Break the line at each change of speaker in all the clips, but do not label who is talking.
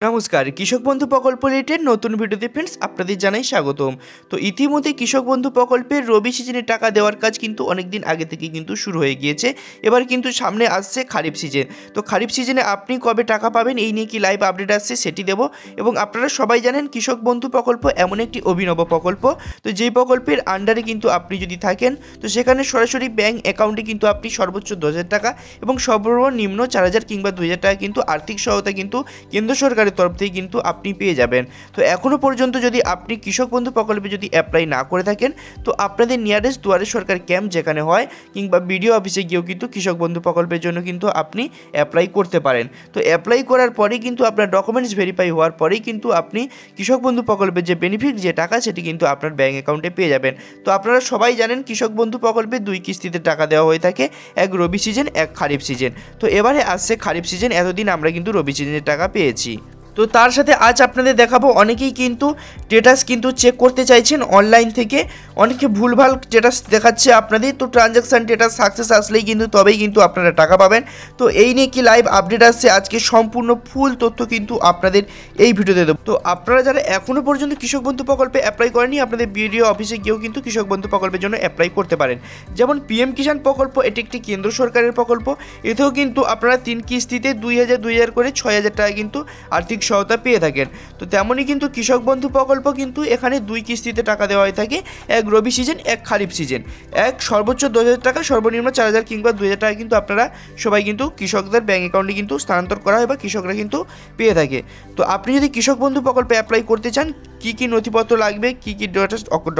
নমস্কার, কৃষক বন্ধু প্রকল্প রিলেটেড নতুন ভিডিওতে ফ্রেন্ডস আপনাদের জানাই স্বাগতম। তো ইতিমধ্যে কৃষক বন্ধু প্রকল্পের রবি সিজনে টাকা দেওয়ার কাজ কিন্তু অনেক দিন আগে থেকে কিন্তু শুরু হয়ে গিয়েছে। এবার কিন্তু সামনে আসছে খারিফ সিজন। তো খারিফ সিজনে আপনি কবে টাকা পাবেন এই নিয়ে কি লাইভ আপডেট আসছে সেটি দেব। এবং আপনারা সবাই জানেন কৃষক বন্ধু প্রকল্প এমন একটি অভিনব প্রকল্প, তো যেই প্রকল্পের আন্ডারে কিন্তু আপনি যদি থাকেন তো সেখানে সরাসরি ব্যাঙ্ক অ্যাকাউন্টে কিন্তু আপনি সর্বোচ্চ 10,000 টাকা এবং সর্বনিম্ন 4,000 কিংবা 2,000 টাকা কিন্তু আর্থিক সহায়তা কিন্তু কেন্দ্র সরকারের তরফ থেকে কিন্তু আপনি পেয়ে যাবেন। তো এখনো পর্যন্ত যদি আপনি কৃষক বন্ধু প্রকল্পে যদি অ্যাপ্লাই না করে থাকেন তো আপনাদের নিয়ারেস্ট দুয়ারে সরকার ক্যাম্প যেখানে হয় কিংবা বিডিও অফিসে গিয়েও কিন্তু কৃষক বন্ধু প্রকল্পের জন্য কিন্তু আপনি অ্যাপ্লাই করতে পারেন। তো অ্যাপ্লাই করার পরেই কিন্তু আপনার ডকুমেন্টস ভেরিফাই হওয়ার পরেই কিন্তু আপনি কৃষক বন্ধু প্রকল্পের যে বেনিফিট যে টাকা সেটি কিন্তু আপনার ব্যাঙ্ক অ্যাকাউন্টে পেয়ে যাবেন। তো আপনারা সবাই জানেন কৃষক বন্ধু প্রকল্পে 2 কিস্তিতে টাকা দেওয়া হয়ে থাকে, এক রবি সিজন এক খারিফ সিজন। তো এবারে আসছে খারিফ সিজন, এতদিন আমরা কিন্তু রবি সিজনের টাকা পেয়েছি। তো তার সাথে আজ আপনাদের দেখাবো অনেকেই কিন্তু স্ট্যাটাস কিন্তু চেক করতে চাইছেন অনলাইন থেকে, অনেকে ভুলভাল স্ট্যাটাস দেখাচ্ছে আপনাদের। তো ট্রানজ্যাকশান স্ট্যাটাস সাকসেস আসলেই কিন্তু তবেই কিন্তু আপনারা টাকা পাবেন। তো এই নিয়ে কি লাইভ আপডেট আসছে আজকে সম্পূর্ণ ফুল তথ্য কিন্তু আপনাদের এই ভিডিওতে দেবো। তো আপনারা যারা এখনও পর্যন্ত কৃষক বন্ধু প্রকল্পে অ্যাপ্লাই করেনি আপনাদের বিডিও অফিসে গিয়েও কিন্তু কৃষক বন্ধু প্রকল্পের জন্য অ্যাপ্লাই করতে পারেন। যেমন পিএম কিষাণ প্রকল্প, এটি একটি কেন্দ্র সরকারের প্রকল্প। এতেও কিন্তু আপনারা 3 কিস্তিতে 2,000 করে 6,000 টাকা কিন্তু আর্থিক সহায়তা পেয়ে থাকেন। তো তেমনই কিন্তু কৃষক বন্ধু প্রকল্প কিন্তু এখানে 2 কিস্তিতে টাকা দেওয়া হয়ে থাকে, এক রবি সিজন এক খারিফ সিজন। এক সর্বোচ্চ 10,000 টাকা সর্বনিম্ন 4,000 কিংবা 2,000 টাকা কিন্তু আপনারা সবাই কিন্তু কৃষকদের ব্যাঙ্ক অ্যাকাউন্টে কিন্তু স্থানান্তর করা হয় বা কৃষকরা কিন্তু পেয়ে থাকে। তো আপনি যদি কৃষক বন্ধু প্রকল্পে অ্যাপ্লাই করতে চান কী কী নথিপত্র লাগবে, কী কী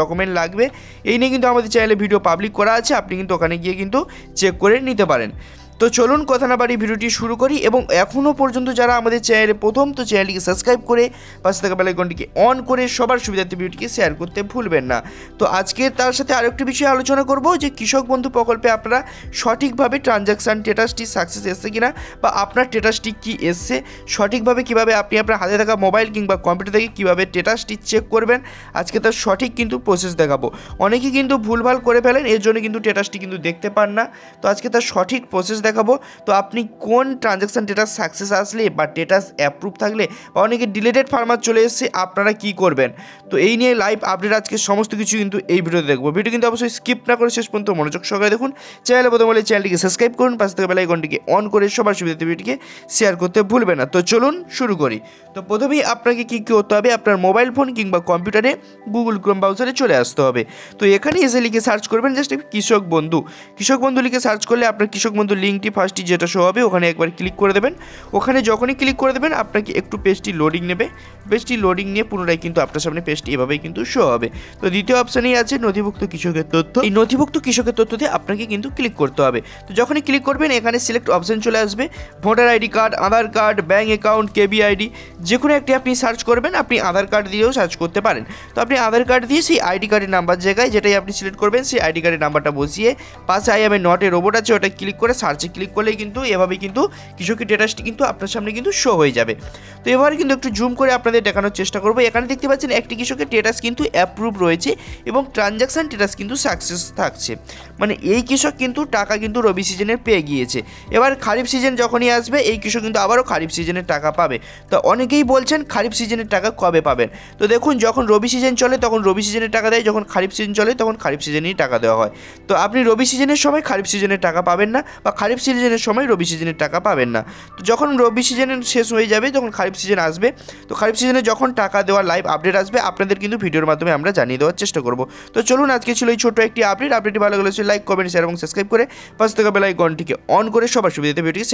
ডকুমেন্ট লাগবে এই নিয়ে কিন্তু আমাদের চ্যানেলে ভিডিও পাবলিক করা আছে, আপনি কিন্তু ওখানে গিয়ে কিন্তু চেক করে নিতে পারেন। তো চলুন কথা না বাড়ি ভিডিওটি শুরু করি। এবং এখনও পর্যন্ত যারা আমাদের চ্যানেলে প্রথম তো চ্যানেলটিকে সাবস্ক্রাইব করে পাশে থাকা বেল আইকনটিকে অন করে সবার সুবিধার্থে ভিডিওটিকে শেয়ার করতে ভুলবেন না। তো আজকে তার সাথে আরেকটি বিষয়ে আলোচনা করব যে কৃষক বন্ধু প্রকল্পে আপনারা সঠিকভাবে ট্রানজ্যাকশান স্ট্যাটাসটি সাকসেস এসছে কিনা বা আপনার স্ট্যাটাসটি কী এসছে, সঠিকভাবে কীভাবে আপনি আপনার হাতে থাকা মোবাইল কিংবা কম্পিউটার থেকে কীভাবে স্ট্যাটাসটি চেক করবেন আজকে তার সঠিক কিন্তু প্রসেস দেখাবো। অনেকেই কিন্তু ভুলভাল করে ফেলেন, এর জন্য কিন্তু স্ট্যাটাসটি কিন্তু দেখতে পান না। তো আজকে তার সঠিক প্রসেস দেখাবো। তো আপনি কোন ট্রানজ্যাকশান স্ট্যাটাস সাকসেস আসলে বা স্ট্যাটাস অ্যাপ্রুভ থাকলে বা অনেকে ডিলেটেড ফার্মার চলে এসেছে আপনারা কি করবেন, তো এই নিয়ে লাইভ আপডেট আজকে সমস্ত কিছু কিন্তু এই ভিডিওতে দেখবো। ভিডিও কিন্তু অবশ্যই স্কিপ না করে শেষ পর্যন্ত মনোযোগ সহকারে দেখুন। চ্যানেলে প্রথম হলে চ্যানেলটিকে সাবস্ক্রাইব করুন, পাশে থাকা বেল আইকনটিকে অন করে সবার সুবিধাতে ভিডিওটিকে শেয়ার করতে ভুলবেন না। তো চলুন শুরু করি। তো প্রথমেই আপনাকে কী করতে হবে, আপনার মোবাইল ফোন কিংবা কম্পিউটারে গুগল ক্রোম ব্রাউজারে চলে আসতে হবে। তো এখানে এসে লিখে সার্চ করবেন জাস্ট কৃষক বন্ধু। কৃষক বন্ধু লিখে সার্চ করলে আপনার কৃষক বন্ধুর লিঙ্কটি ফার্স্টটি যেটা শো হবে ওখানে একবার ক্লিক করে দেবেন। ওখানে যখনই ক্লিক করে দেবেন আপনাকে একটু পেজটি লোডিং নেবে, পেজটি লোডিং নিয়ে পুনরায় কিন্তু আপনার সামনে পেজটি এভাবেই কিন্তু শো হবে। তো দ্বিতীয় অপশানেই আছে নথিভুক্ত কৃষকের তথ্য। এই নথিভুক্ত কৃষকের তথ্যতে আপনাকে কিন্তু ক্লিক করতে হবে। তো যখনই ক্লিক করবেন এখানে সিলেক্ট অপশান চলে আসবে, ভোটার আইডি কার্ড, আধার কার্ড, ব্যাঙ্ক অ্যাকাউন্ট, কেবি আইডি, যে কোনো একটি আপনি সার্চ করবেন। আপনি আধার কার্ড দিয়েও সার্চ করতে পারেন। তো আপনি আধার কার্ড দিয়ে সেই আইডি কার্ডের নাম্বার জায়গায় যেটাই আপনি সিলেক্ট করবেন সেই আইডি কার্ডের নাম্বারটা বসিয়ে পাশে I M A not a robot আছে ওটা ক্লিক করে সার্চে ক্লিক করলেই কিন্তু এভাবেই কিন্তু কৃষকের স্ট্যাটাসটি কিন্তু আপনার সামনে কিন্তু শো হয়ে যাবে। তো এবারে কিন্তু একটু জুম করে আপনাদের দেখানোর চেষ্টা করবো। এখানে দেখতে পাচ্ছেন একটি কৃষকের স্ট্যাটাস কিন্তু অ্যাপ্রুভ রয়েছে এবং ট্রানজ্যাকশান স্ট্যাটাস কিন্তু সাকসেস থাকছে, মানে এই কৃষক কিন্তু টাকা কিন্তু রবি সিজনের পেয়ে গিয়েছে। এবার খারিফ সিজন যখনই আসবে এই কৃষক কিন্তু আবারও খারিফ সিজনের টাকা পাবে। তো অনেকেই বলছেন খারিফ সিজনের টাকা কবে পাবেন, তো দেখুন যখন রবি সিজন চলে তখন রবি সিজনের টাকা দেয়, যখন খারিফ সিজন চলে তখন খারিফ সিজনেই টাকা দেওয়া হয়। তো আপনি রবি সিজনের সময় খারিফ সিজনের টাকা পাবেন না বা খারিফ সিজনের সময় রবি সিজনের টাকা পাবেন না। তো যখন রবি সিজনের শেষ হয়ে যাবে তখন খারিফ সিজন আসবে। তো খারিফ সিজনে যখন টাকা দেওয়ার লাইভ আপডেট আসবে আপনাদের কিন্তু ভিডিওর মাধ্যমে আমরা জানিয়ে দেওয়ার চেষ্টা করব। তো চলুন আজকে ছিল এই ছোট্ট একটি আপডেটটি ভালো লাগলে লাইক কমেন্ট শেয়ার এবং সাবস্ক্রাইব করে পাশে থাকা বেল আইকনটিকে অন করে সবার সুবিধাতে ভিডিওটি